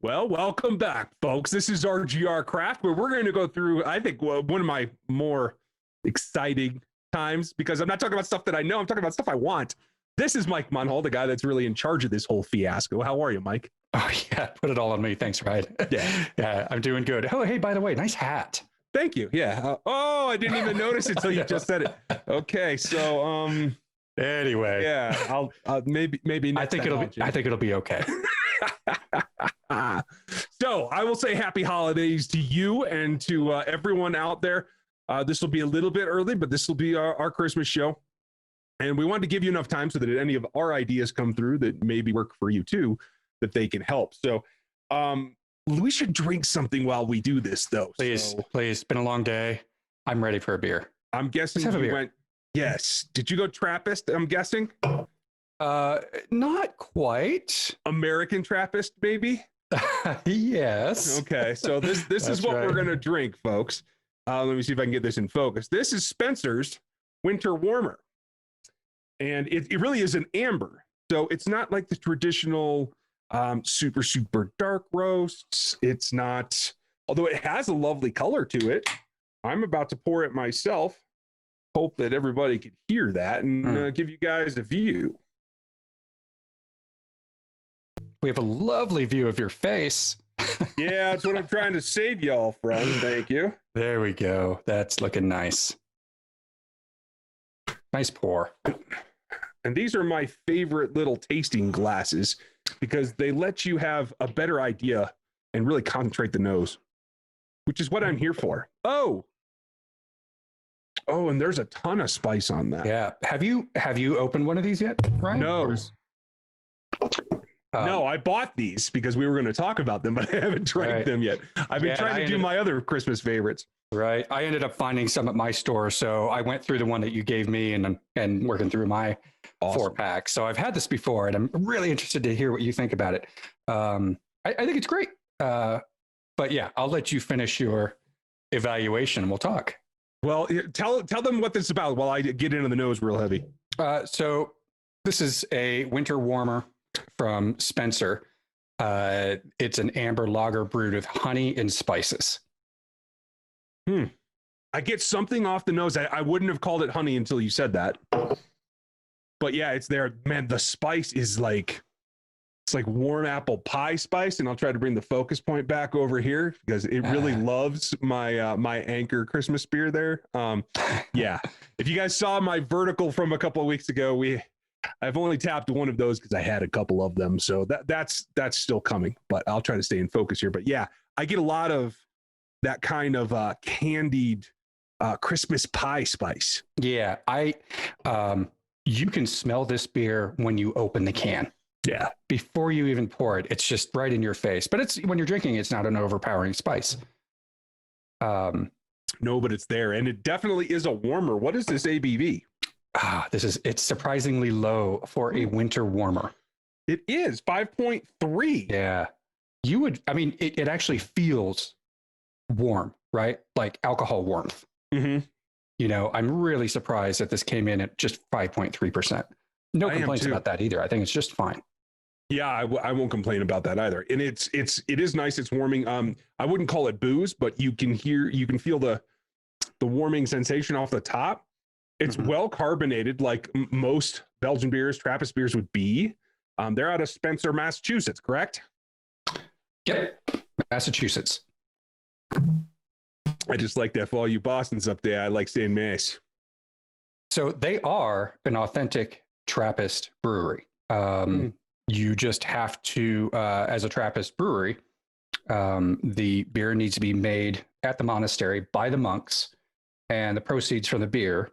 Well, welcome back, folks. This is RGR Craft, where we're going to go through, I think, one of my more exciting times, because I'm not talking about stuff that I know. I'm talking about stuff I want. This is Mike Munhall, the guy that's really in charge of this whole fiasco. How are you, Mike? Oh, yeah. Put it all on me. Thanks, Ryan. Yeah, I'm doing good. Oh, hey, by the way, nice hat. Thank you. Yeah. I didn't even notice it until you just said it. Okay. So, anyway. Yeah, I'll maybe I think it'll be okay. So I will say happy holidays to you and to everyone out there. This will be a little bit early, but this will be our Christmas show. And we wanted to give you enough time so that any of our ideas come through that maybe work for you too, that they can help. So we should drink something while we do this, though. Please. It's been a long day. I'm ready for a beer. I'm guessing you went. Yes. Did you go Trappist? I'm guessing. Not quite. American Trappist, maybe. Yes. Okay. So this is what we're gonna drink, folks. Let me see if I can get this in focus. This is Spencer's Winter Warmer, and it really is an amber. So it's not like the traditional super dark roasts. It's not, although it has a lovely color to it. I'm about to pour it myself. Hope that everybody could hear that and give you guys a view. We have a lovely view of your face. Yeah, that's what I'm trying to save y'all from. Thank you. There we go. That's looking nice. Nice pour. And these are my favorite little tasting glasses because they let you have a better idea and really concentrate the nose, which is what I'm here for. Oh, and there's a ton of spice on that. Yeah. Have you opened one of these yet, Ryan? No. No, I bought these because we were going to talk about them, but I haven't drank them yet. I've been trying to do my other Christmas favorites. Right. I ended up finding some at my store. So I went through the one that you gave me and working through my 4-pack. So I've had this before and I'm really interested to hear what you think about it. I think it's great. But yeah, I'll let you finish your evaluation and we'll talk. Well, tell them what this is about while I get into the nose real heavy. So this is a winter warmer from Spencer. It's an amber lager brewed with honey and spices. I get something off the nose. I wouldn't have called it honey until you said that. But yeah, it's there. Man, the spice is like, it's like warm apple pie spice. And I'll try to bring the focus point back over here because it really loves my my Anchor Christmas beer there. Yeah. If you guys saw my vertical from a couple of weeks ago, I've only tapped one of those because I had a couple of them. So that's still coming, but I'll try to stay in focus here. But yeah, I get a lot of that kind of candied Christmas pie spice. Yeah. You can smell this beer when you open the can. Yeah. Before you even pour it, it's just right in your face. But when you're drinking, it's not an overpowering spice. No, but it's there. And it definitely is a warmer. What is this ABV? It's surprisingly low for a winter warmer. It is 5.3. Yeah. It actually feels warm, right? Like alcohol warmth. Mm-hmm. I'm really surprised that this came in at just 5.3%. No complaints about that either. I think it's just fine. Yeah, I won't complain about that either. And it is nice. It's warming. I wouldn't call it booze, but you can feel the warming sensation off the top. It's well carbonated, like most Belgian beers, Trappist beers would be. They're out of Spencer, Massachusetts, correct? Yep, Massachusetts. I just like that for all you Bostons up there. I like saying Mass. So they are an authentic Trappist brewery. You just have to, as a Trappist brewery, the beer needs to be made at the monastery by the monks, and the proceeds from the beer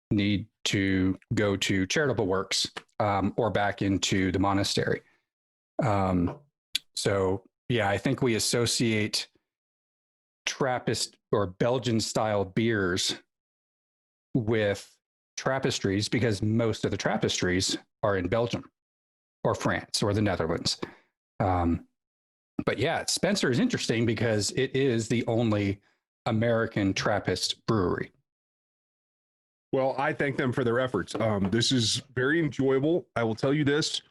need to go to charitable works or back into the monastery. So yeah, I think we associate Trappist or Belgian style beers with Trappistries because most of the Trappistries are in Belgium or France or the Netherlands. But yeah, Spencer is interesting because it is the only American Trappist brewery. Well, I thank them for their efforts. This is very enjoyable. I will tell you this.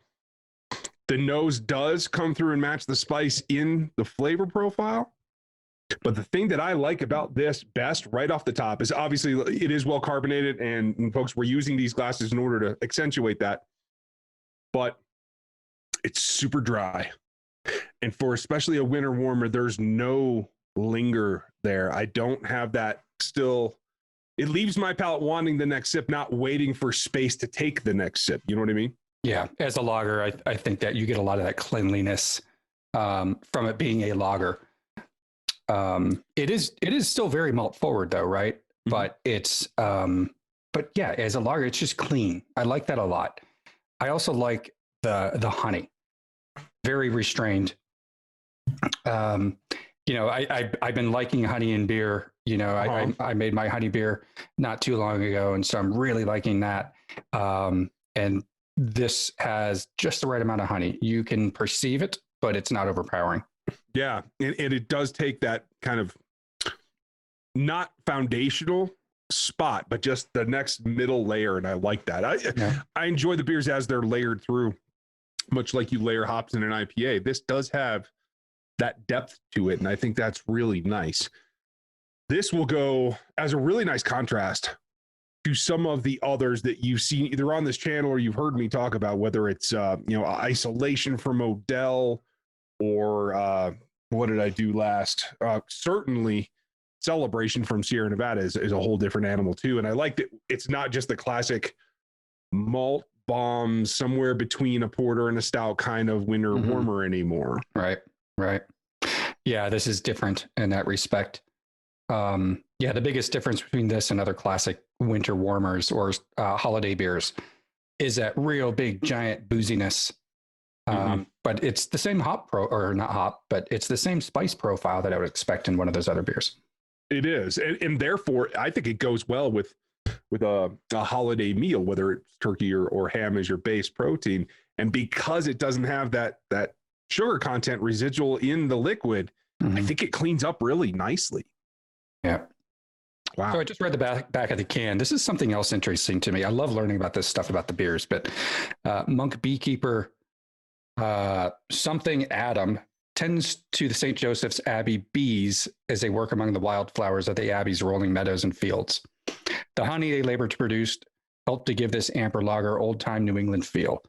The nose does come through and match the spice in the flavor profile. But the thing that I like about this best right off the top is obviously it is well carbonated, and folks, we're using these glasses in order to accentuate that. But it's super dry. And for especially a winter warmer, there's no linger there. I don't have that still. It leaves my palate wanting the next sip, not waiting for space to take the next sip. You know what I mean? Yeah. As a lager, I think that you get a lot of that cleanliness from it being a lager. It is still very malt forward though, right? Mm-hmm. But it's but yeah, as a lager, it's just clean. I like that a lot. I also like the honey, very restrained. You know, I've been liking honey in beer. You know, I made my honey beer not too long ago, and so I'm really liking that. And this has just the right amount of honey. You can perceive it, but it's not overpowering. Yeah, and it does take that kind of not foundational spot, but just the next middle layer, and I like that. I enjoy the beers as they're layered through, much like you layer hops in an IPA. This does have that depth to it, and I think that's really nice. This will go as a really nice contrast to some of the others that you've seen either on this channel or you've heard me talk about, whether it's Isolation from Odell or what did I do last? Certainly Celebration from Sierra Nevada is a whole different animal too. And I like that it's not just the classic malt bombs somewhere between a porter and a stout kind of winter warmer anymore. Right. Yeah, this is different in that respect. Yeah, the biggest difference between this and other classic winter warmers or holiday beers is that real big giant booziness. But it's the same but it's the same spice profile that I would expect in one of those other beers. It is. And therefore, I think it goes well with a holiday meal, whether it's turkey or ham as your base protein. And because it doesn't have that sugar content residual in the liquid, I think it cleans up really nicely. Yeah. Wow. So I just read the back of the can. This is something else interesting to me. I love learning about this stuff about the beers, but monk beekeeper something Adam tends to the St. Joseph's Abbey bees as they work among the wildflowers of the Abbey's rolling meadows and fields. The honey they labor to produce helped to give this amber lager old-time New England feel.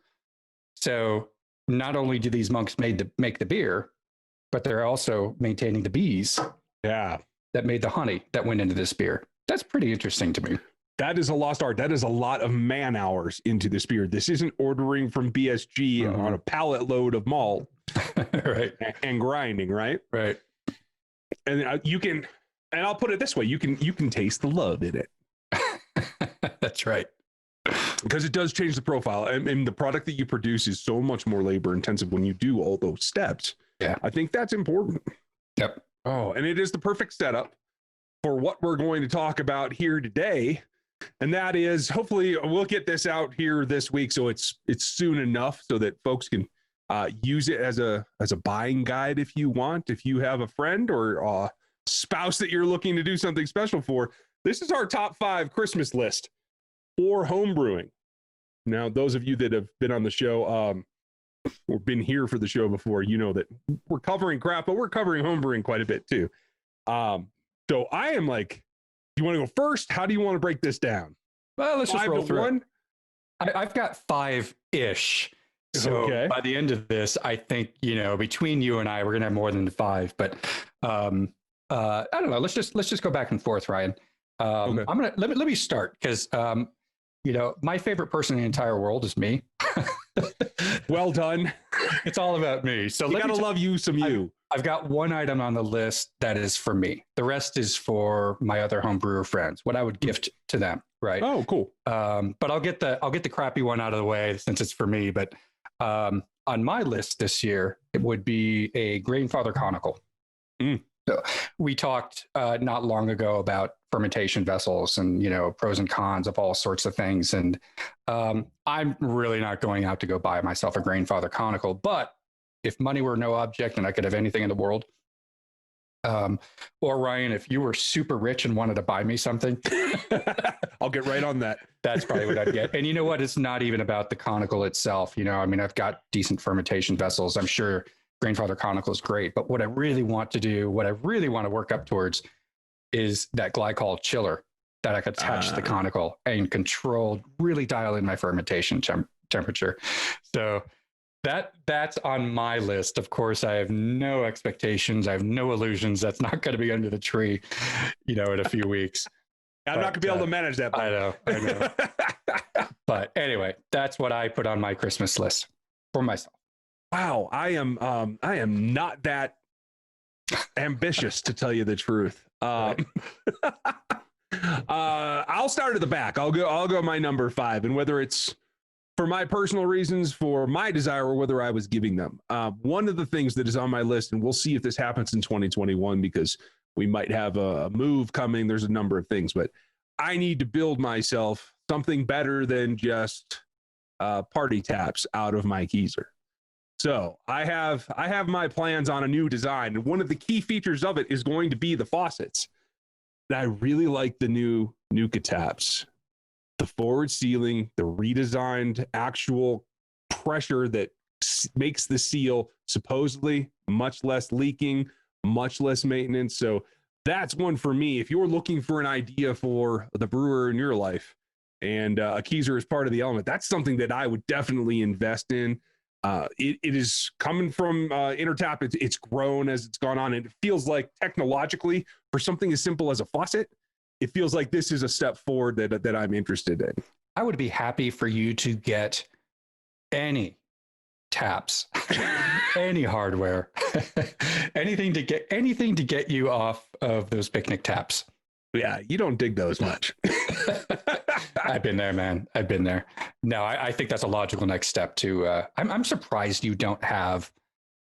So not only do these monks make the beer, but they're also maintaining the bees that made the honey that went into this beer. That's pretty interesting to me. That is a lost art. That is a lot of man hours into this beer. This isn't ordering from BSG on a pallet load of malt right, and grinding, right? Right. And you can, and I'll put it this way, you can taste the love in it. That's right. Because it does change the profile. And the product that you produce is so much more labor intensive when you do all those steps. Yeah. I think that's important. Yep. Oh, and it is the perfect setup for what we're going to talk about here today. And that is, hopefully we'll get this out here this week, so it's soon enough so that folks can use it as a buying guide if you want. If you have a friend or a spouse that you're looking to do something special for, this is our top 5 Christmas list for home brewing. Now, those of you that have been on the show or been here for the show before, you know that we're covering craft, but we're covering home brewing quite a bit too. So I am like, you want to go first? How do you want to break this down? Well, let's just roll through one. I've got 5-ish. So by the end of this, I think, between you and I, we're going to have more than 5, but I don't know. Let's just go back and forth, Ryan. Okay. Let me start because, my favorite person in the entire world is me. Well done. It's all about me. So you got to love you some you. I've got one item on the list that is for me. The rest is for my other home brewer friends, what I would gift to them. Right. Oh, cool. But I'll get the crappy one out of the way since it's for me. But on my list this year, it would be a Grainfather Conical. So we talked not long ago about fermentation vessels and, pros and cons of all sorts of things. And I'm really not going out to go buy myself a Grainfather Conical, but if money were no object and I could have anything in the world, Or Ryan, if you were super rich and wanted to buy me something, I'll get right on that. that's probably what I'd get. And you know what? It's not even about the conical itself. I mean, I've got decent fermentation vessels. I'm sure Grandfather Conical is great. But what I really want to do, what I really want to work up towards is that glycol chiller that I could attach to the conical and control, really dial in my fermentation temperature. So that's on my list. Of course, I have no expectations. I have no illusions. That's not going to be under the tree, in a few weeks. I'm not going to be able to manage that. I know. But anyway, that's what I put on my Christmas list for myself. Wow, I am not that ambitious, to tell you the truth. I'll start at the back. I'll go my number 5, and whether it's for my personal reasons, for my desire, or whether I was giving them. One of the things that is on my list, and we'll see if this happens in 2021 because we might have a move coming. There's a number of things, but I need to build myself something better than just party taps out of my Keezer. So I have my plans on a new design, and one of the key features of it is going to be the faucets. I really like the new Nuka taps, the forward sealing, the redesigned actual pressure that makes the seal supposedly much less leaking, much less maintenance. So that's one for me. If you're looking for an idea for the brewer in your life, and a Keezer is part of the element, that's something that I would definitely invest in. It is coming from Intertap. It's grown as it's gone on. And it feels like technologically, for something as simple as a faucet, it feels like this is a step forward that I'm interested in. I would be happy for you to get any taps, any hardware, anything to get you off of those picnic taps. Yeah, you don't dig those much. I've been there, man. I've been there. No, I think that's a logical next step to. I'm surprised you don't have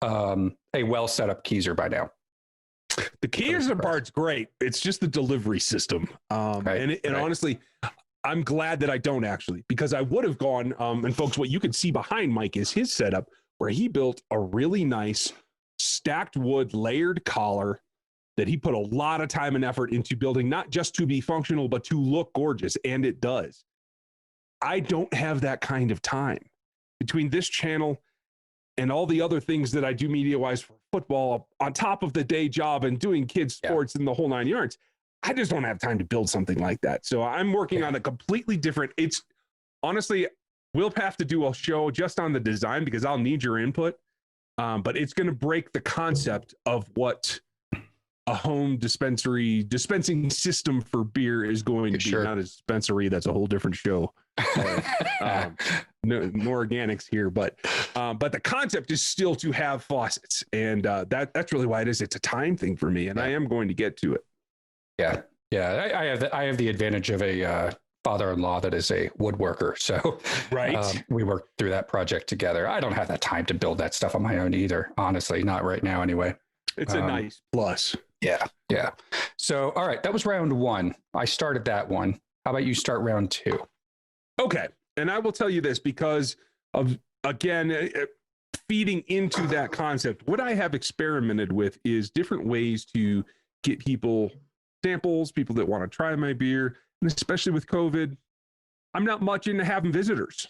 a well set up Keezer by now. The Keezer part's great. It's just the delivery system. And honestly, I'm glad that I don't actually, because I would have gone. And folks, what you can see behind Mike is his setup where he built a really nice stacked wood layered collar that he put a lot of time and effort into building, not just to be functional, but to look gorgeous. And it does. I don't have that kind of time between this channel and all the other things that I do media-wise for football on top of the day job and doing kids sports and the whole 9 yards. I just don't have time to build something like that. So I'm working on a completely different, it's honestly, we'll have to do a show just on the design because I'll need your input. But it's going to break the concept of what a home dispensing system for beer is going to be. Not a dispensary. That's a whole different show. No organics here, but the concept is still to have faucets, and that's really why it is. It's a time thing for me, and I am going to get to it. Yeah. I have the advantage of a father-in-law that is a woodworker, so we worked through that project together. I don't have that time to build that stuff on my own either. Honestly, not right now. Anyway, it's a nice plus. Yeah. So, all right, that was round 1. I started that one. How about you start round 2? Okay. And I will tell you this because of, again, feeding into that concept, what I have experimented with is different ways to get people samples, people that want to try my beer. And especially with COVID, I'm not much into having visitors.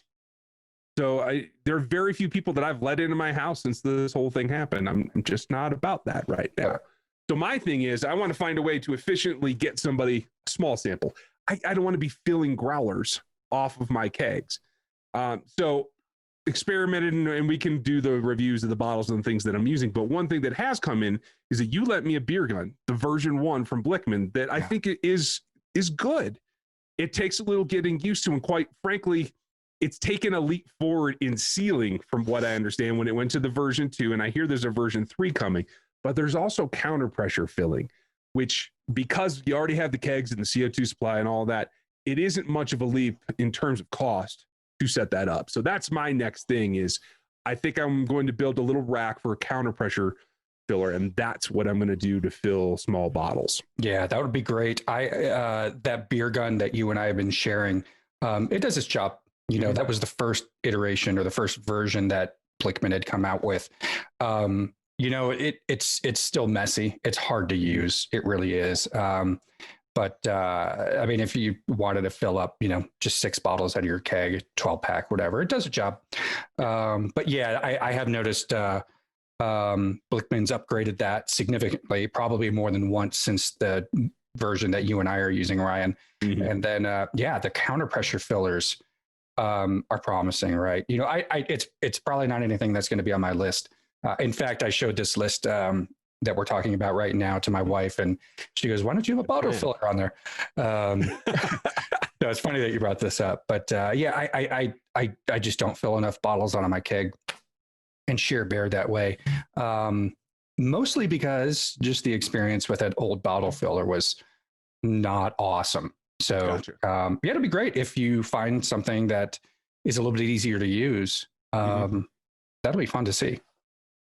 So there are very few people that I've let into my house since this whole thing happened. I'm just not about that right now. So my thing is I want to find a way to efficiently get somebody a small sample. I don't want to be filling growlers off of my kegs. So experimented, and we can do the reviews of the bottles and things that I'm using. But one thing that has come in is that you let me a beer gun, the version 1 from Blickman, that I think it is good. It takes a little getting used to, and quite frankly, it's taken a leap forward in sealing from what I understand when it went to the version 2, and I hear there's a version 3 coming, but there's also counter pressure filling, which because you already have the kegs and the CO2 supply and all that, it isn't much of a leap in terms of cost to set that up. So that's my next thing is I think I'm going to build a little rack for a counter pressure filler, and that's what I'm going to do to fill small bottles. Yeah, that would be great. That beer gun that you and I have been sharing, it does its job. That was the first iteration or the first version that Blickman had come out with. You know, it's still messy. It's hard to use. It really is. But I mean, if you wanted to fill up, you know, just 6 bottles out of your keg, 12 pack, whatever, it does a job. But yeah, I have noticed Blickman's upgraded that significantly, probably more than once since the version that you and I are using, Ryan. Mm-hmm. And then, yeah, the counter pressure fillers are promising, right? You know, it's probably not anything that's going to be on my list. In fact, I showed this list that we're talking about right now to my wife, and she goes, "Why don't you have a bottle filler on there?" So it's funny that you brought this up, but yeah, I just don't fill enough bottles onto my keg and share beer that way. Mostly because just the experience with that old bottle filler was not awesome. So gotcha. Yeah, it'll be great if you find something that is a little bit easier to use. That'll be fun to see.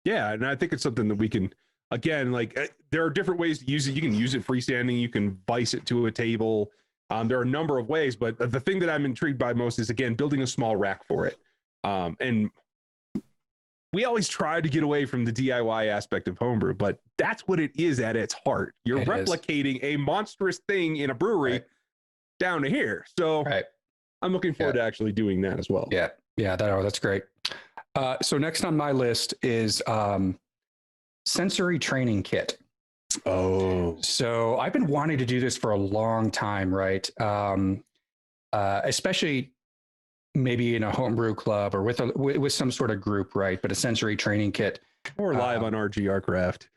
Yeah, and I think it's something that we can, again, like there are different ways to use it. You can use it freestanding. You can vice it to a table. There are a number of ways, but the thing that I'm intrigued by most is, again, building a small rack for it. And we always try to get away from the DIY aspect of homebrew, but that's what it is at its heart. You're replicating a monstrous thing in a brewery down to here. So I'm looking forward to actually doing that as well. Yeah, that's great. So next on my list is sensory training kit. Oh, so I've been wanting to do this for a long time, right? Especially maybe in a homebrew club or with some sort of group, right? But a sensory training kit. Or live on RGR Craft.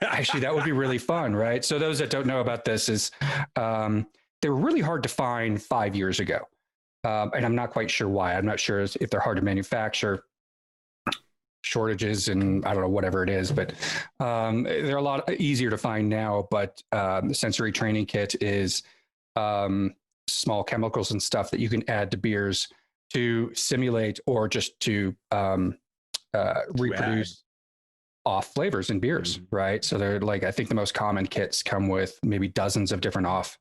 Actually, that would be really fun, right? So those that don't know about this is they were really hard to find 5 years ago. And I'm not quite sure why. I'm not sure if they're hard to manufacture, shortages, and I don't know, whatever it is, but they're a lot easier to find now. But the sensory training kit is small chemicals and stuff that you can add to beers to simulate or just to reproduce off flavors in beers, right? So they're like, I think the most common kits come with maybe dozens of different off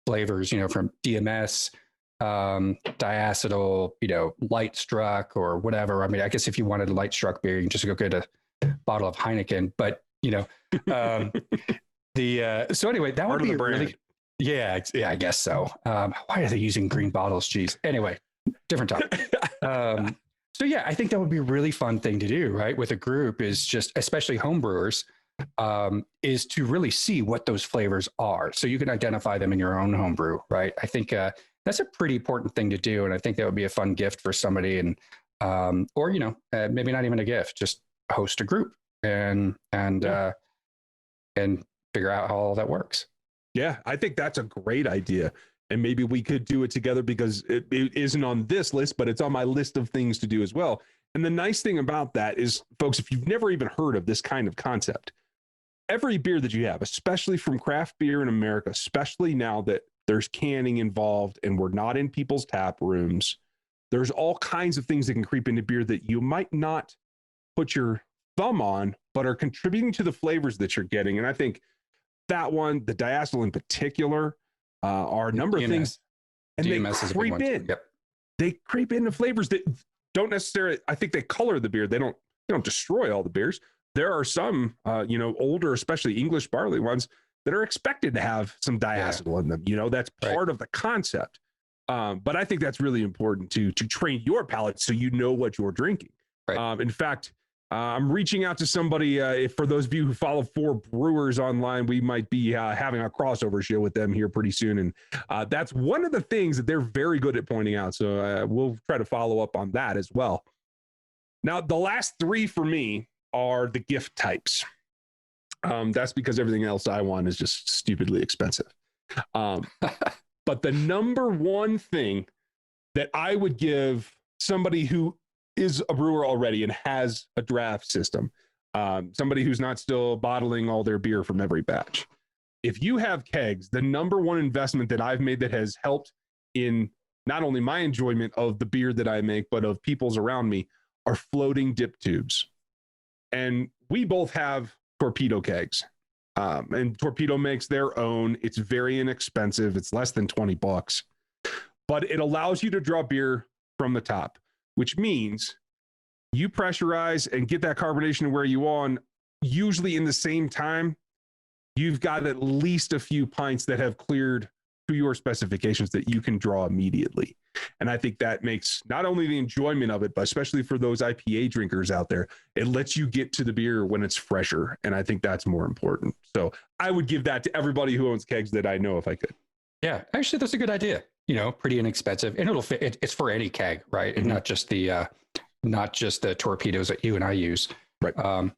flavors, you know, from DMS, diacetyl, you know, light struck or whatever. I mean, I guess if you wanted a light struck beer, you can just go get a bottle of Heineken, but you know, so anyway, that would be really, yeah, I guess so. Why are they using green bottles? Geez. Anyway, different topic. So yeah, I think that would be a really fun thing to do, right? With a group is just, especially homebrewers, is to really see what those flavors are. So you can identify them in your own homebrew, right? I think that's a pretty important thing to do. And I think that would be a fun gift for somebody, and or, you know, maybe not even a gift, just host a group and figure out how all that works. Yeah, I think that's a great idea. And maybe we could do it together because it isn't on this list, but it's on my list of things to do as well. And the nice thing about that is, folks, if you've never even heard of this kind of concept, every beer that you have, especially from craft beer in America, especially now that there's canning involved and we're not in people's tap rooms, there's all kinds of things that can creep into beer that you might not put your thumb on, but are contributing to the flavors that you're getting. And I think that one, the diacetyl in particular, are a number of things, and DMS they creep in. Yep. They creep into flavors that don't necessarily, I think they color the beer. They don't destroy all the beers. There are some, you know, older, especially English barley ones that are expected to have some diacetyl in them. You know, that's part of the concept. But I think that's really important to train your palate so you know what you're drinking. Right. In fact, I'm reaching out to somebody. For those of you who follow 4 Brewers online, we might be having a crossover show with them here pretty soon. And that's one of the things that they're very good at pointing out. So we'll try to follow up on that as well. Now, the last 3 for me are the gift types. That's because everything else I want is just stupidly expensive. But the number one thing that I would give somebody who is a brewer already and has a draft system, somebody who's not still bottling all their beer from every batch. If you have kegs, the number one investment that I've made that has helped in not only my enjoyment of the beer that I make, but of people's around me, are floating dip tubes. And we both have Torpedo kegs. And Torpedo makes their own. It's very inexpensive. It's less than $20, but it allows you to draw beer from the top, which means you pressurize and get that carbonation where you want usually in the same time, you've got at least a few pints that have cleared to your specifications that you can draw immediately. And I think that makes not only the enjoyment of it, but especially for those IPA drinkers out there, it lets you get to the beer when it's fresher. And I think that's more important. So I would give that to everybody who owns kegs that I know if I could. Yeah, actually, that's a good idea. Pretty inexpensive, and it'll fit. It's for any keg, right? And not just the torpedoes that you and I use. Right.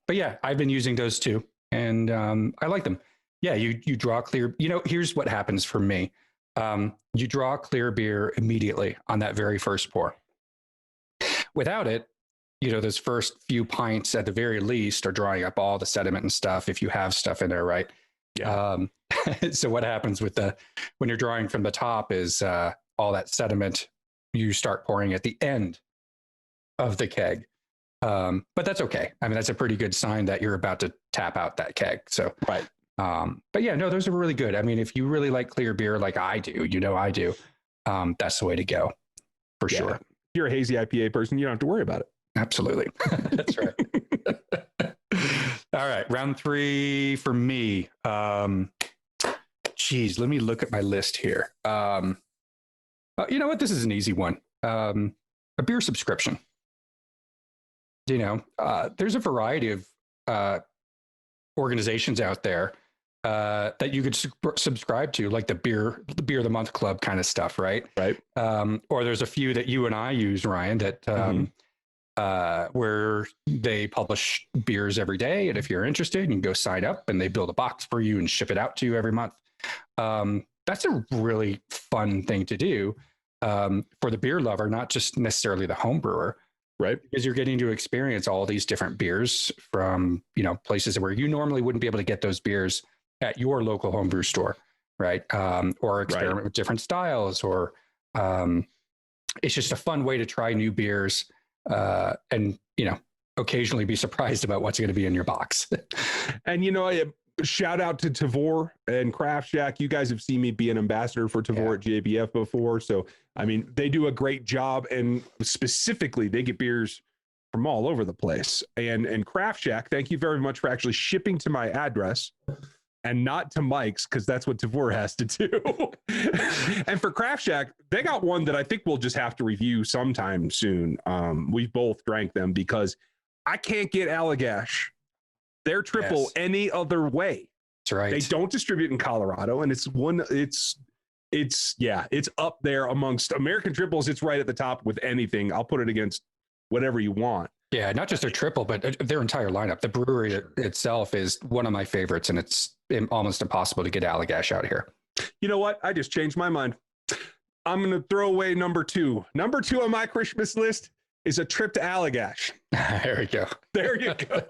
But yeah, I've been using those too, and I like them. Yeah, you draw clear. Here's what happens for me. You draw clear beer immediately on that very first pour. Without it, those first few pints at the very least are drawing up all the sediment and stuff if you have stuff in there, right? Yeah. So what happens when you're drawing from the top is all that sediment you start pouring at the end of the keg. But that's okay. I mean, that's a pretty good sign that you're about to tap out that keg. So, right. But yeah, no, those are really good. I mean, if you really like clear beer, like I do, I do, that's the way to go for sure. If you're a hazy IPA person, you don't have to worry about it. Absolutely. That's right. All right. Round 3 for me. Let me look at my list here. You know what? This is an easy one. A beer subscription. There's a variety of organizations out there that you could subscribe to, like the beer of the month club kind of stuff, right? Right. Or there's a few that you and I use, Ryan, that where they publish beers every day, and if you're interested, you can go sign up, and they build a box for you and ship it out to you every month. That's a really fun thing to do for the beer lover, not just necessarily the home brewer. Right. Because you're getting to experience all these different beers from, places where you normally wouldn't be able to get those beers at your local homebrew store. Right. Or experiment with different styles, or it's just a fun way to try new beers and, occasionally be surprised about what's going to be in your box. And, shout out to Tavour and Craft Shack. You guys have seen me be an ambassador for Tavour at JBF before. So, I mean, they do a great job, and specifically they get beers from all over the place. And Craft Shack, thank you very much for actually shipping to my address and not to Mike's, because that's what Tavour has to do. And for Craft Shack, they got one that I think we'll just have to review sometime soon. We both drank them because I can't get Allagash, their triple, any other way. That's right. They don't distribute in Colorado, and it's up there amongst American triples. It's right at the top with anything. I'll put it against whatever you want. Yeah, not just their triple, but their entire lineup. The brewery itself is one of my favorites, and it's almost impossible to get Allagash out here. You know what? I just changed my mind. I'm going to throw away number 2. Number 2 on my Christmas list is a trip to Allagash. There we go. There you go.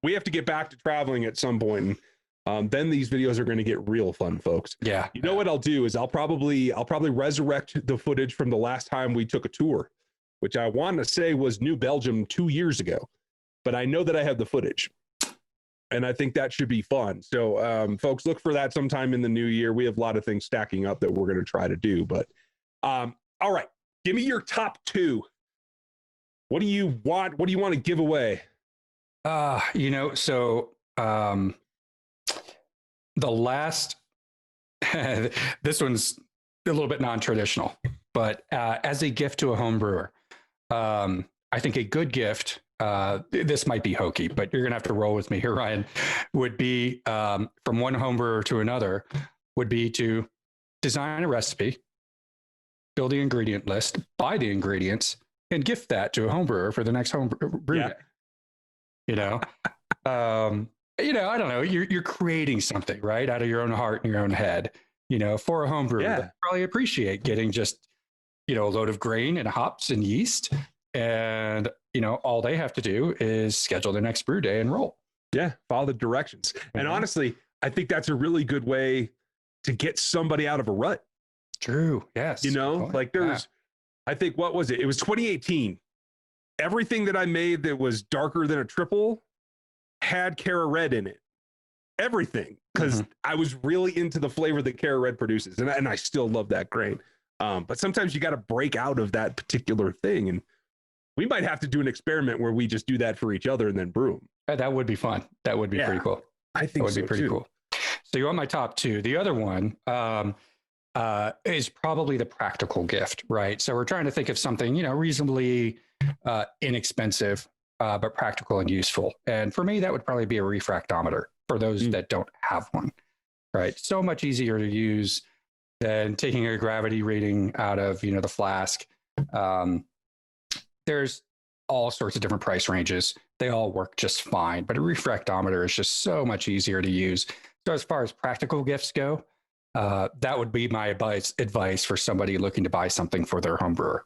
We have to get back to traveling at some point. And, then these videos are going to get real fun, folks. Yeah. You know what I'll do is I'll probably resurrect the footage from the last time we took a tour, which I want to say was New Belgium 2 years ago, but I know that I have the footage, and I think that should be fun. So, folks, look for that sometime in the new year. We have a lot of things stacking up that we're going to try to do, but all right, give me your top 2. What do you want? What do you want to give away? The last, this one's a little bit non-traditional, but as a gift to a home brewer, I think a good gift, this might be hokey, but you're going to have to roll with me here, Ryan, would be from one home brewer to another, would be to design a recipe, build the ingredient list, buy the ingredients, and gift that to a home brewer for the next home brew day. I don't know. You're creating something, right, out of your own heart and your own head. For a home brewer, they probably appreciate getting just a load of grain and hops and yeast, and all they have to do is schedule their next brew day and roll. Yeah, follow the directions. And honestly, I think that's a really good way to get somebody out of a rut. True. Yes. I think, what was it? It was 2018. Everything that I made that was darker than a triple had Cara Red in it. Everything. Because I was really into the flavor that Cara Red produces. And I still love that grain. But sometimes you got to break out of that particular thing. And we might have to do an experiment where we just do that for each other and then brew them. That would be fun. That would be pretty cool. I think that would so be pretty too. cool. So you're on my top two. The other one is probably the practical gift, right? So we're trying to think of something, reasonably inexpensive, but practical and useful. And for me, that would probably be a refractometer for those that don't have one, right? So much easier to use than taking a gravity reading out of, the flask. There's all sorts of different price ranges. They all work just fine, but a refractometer is just so much easier to use. So as far as practical gifts go, that would be my advice for somebody looking to buy something for their home brewer.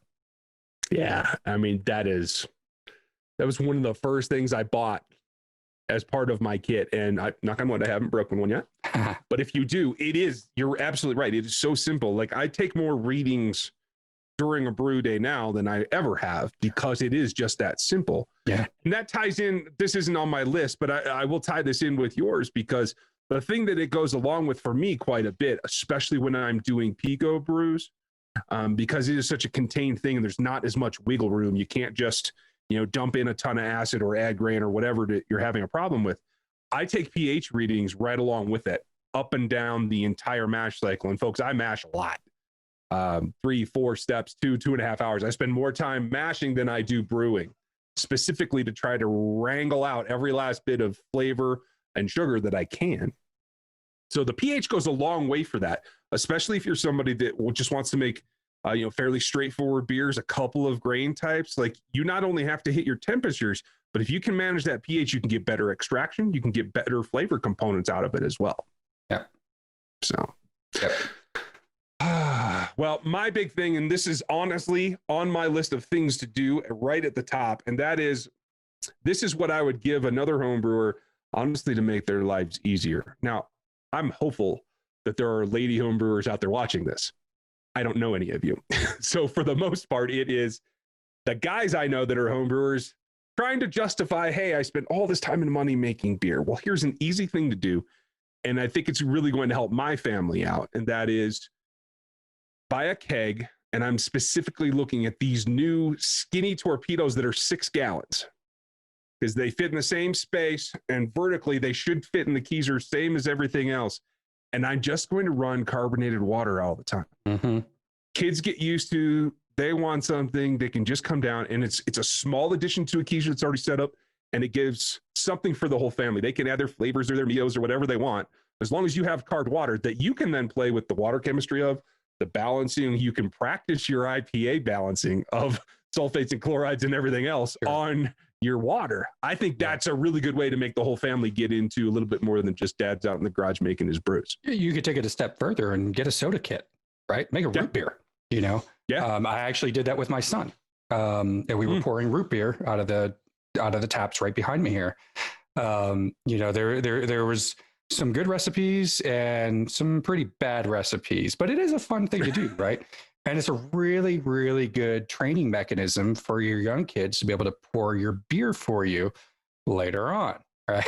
Yeah, I mean, that was one of the first things I bought as part of my kit. And knock on wood, I haven't broken one yet. But if you do, you're absolutely right. It is so simple. Like, I take more readings during a brew day now than I ever have because it is just that simple. Yeah. And that ties in, this isn't on my list, but I will tie this in with yours, because the thing that it goes along with for me quite a bit, especially when I'm doing pico brews, because it is such a contained thing and there's not as much wiggle room. You can't just, dump in a ton of acid or add grain or whatever that you're having a problem with. I take pH readings right along with it, up and down the entire mash cycle. And folks, I mash a lot. 3-4 steps, 2.5 hours. I spend more time mashing than I do brewing, specifically to try to wrangle out every last bit of flavor and sugar that I can. So the pH goes a long way for that, especially if you're somebody that just wants to make fairly straightforward beers, a couple of grain types. Like, you not only have to hit your temperatures, but if you can manage that pH, you can get better extraction, you can get better flavor components out of it as well. Yeah. So, yep. Well, my big thing, and this is honestly on my list of things to do right at the top, and that is, this is what I would give another home brewer, honestly, to make their lives easier. Now, I'm hopeful that there are lady home brewers out there watching this. I don't know any of you. So for the most part, it is the guys I know that are home brewers trying to justify, hey, I spent all this time and money making beer. Well, here's an easy thing to do. And I think it's really going to help my family out. And that is, buy a keg. And I'm specifically looking at these new skinny torpedoes that are 6 gallons, because they fit in the same space and vertically they should fit in the keezer, same as everything else. And I'm just going to run carbonated water all the time. Mm-hmm. Kids get used to, they want something, they can just come down, and it's a small addition to a keezer that's already set up, and it gives something for the whole family. They can add their flavors or their meals or whatever they want, as long as you have carved water that you can then play with the water chemistry of, the balancing. You can practice your IPA balancing of sulfates and chlorides and everything else on your water. I think that's a really good way to make the whole family get into a little bit more than just dad's out in the garage making his brews. You could take it a step further and get a soda kit, right? Make a root beer, Yeah. I actually did that with my son. And we were pouring root beer out of the taps right behind me here. There was some good recipes and some pretty bad recipes, but it is a fun thing to do, right? And it's a really, really good training mechanism for your young kids to be able to pour your beer for you later on, right?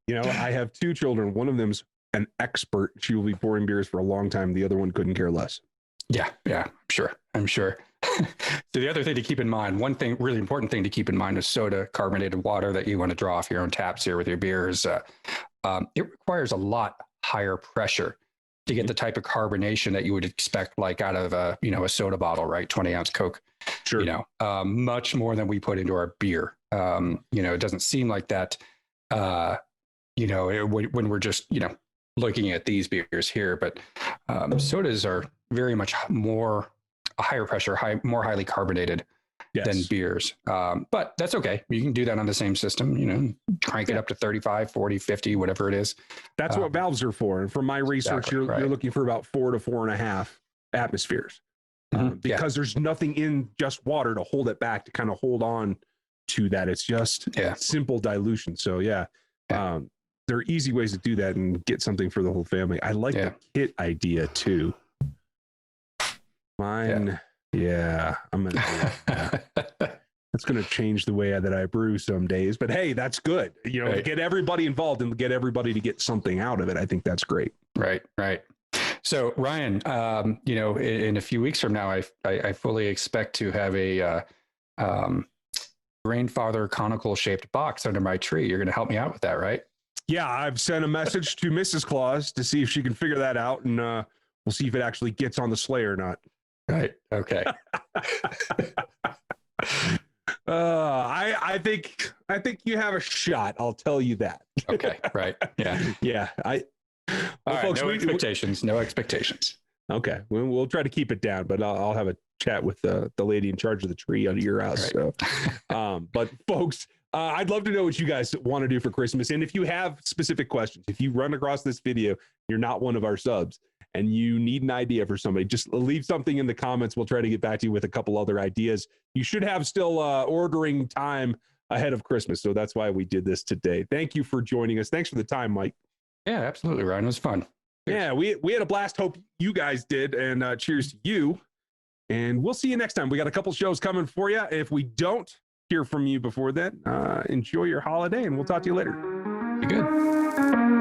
I have 2 children. One of them's an expert. She will be pouring beers for a long time. The other one couldn't care less. Yeah, I'm sure. So the other thing to keep in mind, one thing, really important thing to keep in mind is soda, carbonated water that you want to draw off your own taps here with your beers. It requires a lot higher pressure to get the type of carbonation that you would expect, like out of a soda bottle, right? 20-ounce Coke. Sure. Much more than we put into our beer. It doesn't seem like that. When we're just looking at these beers here, but sodas are very much more higher pressure, more highly carbonated than beers. But that's okay. You can do that on the same system, crank it up to 35, 40, 50, whatever it is. That's what valves are for. And from my research, you're looking for about 4 to 4.5 atmospheres. Because there's nothing in just water to hold it back, to kind of hold on to that. It's just simple dilution. So there are easy ways to do that and get something for the whole family. I like the kit idea too. Mine, I'm going to do that. That's going to change the way that I brew some days, but hey, that's good. Get everybody involved and get everybody to get something out of it. I think that's great. Right. So Ryan, in a few weeks from now, I fully expect to have a grandfather conical shaped box under my tree. You're going to help me out with that, right? Yeah, I've sent a message to Mrs. Claus to see if she can figure that out, and we'll see if it actually gets on the sleigh or not. Right. Okay. I think you have a shot. I'll tell you that. Okay. Right. Yeah. Yeah. All right, folks, no expectations. No expectations. Okay, we'll try to keep it down, but I'll have a chat with the lady in charge of the tree under your house. Right. So, but folks, I'd love to know what you guys want to do for Christmas, and if you have specific questions, if you run across this video, you're not one of our subs, and you need an idea for somebody, just leave something in the comments. We'll try to get back to you with a couple other ideas. You should have still ordering time ahead of Christmas, so that's why we did this today. Thank you for joining us. Thanks for the time, Mike. Yeah, absolutely, Ryan. It was fun. Cheers. Yeah, we had a blast. Hope you guys did, and cheers to you. And we'll see you next time. We got a couple shows coming for you. If we don't hear from you before then, enjoy your holiday, and we'll talk to you later. Be good.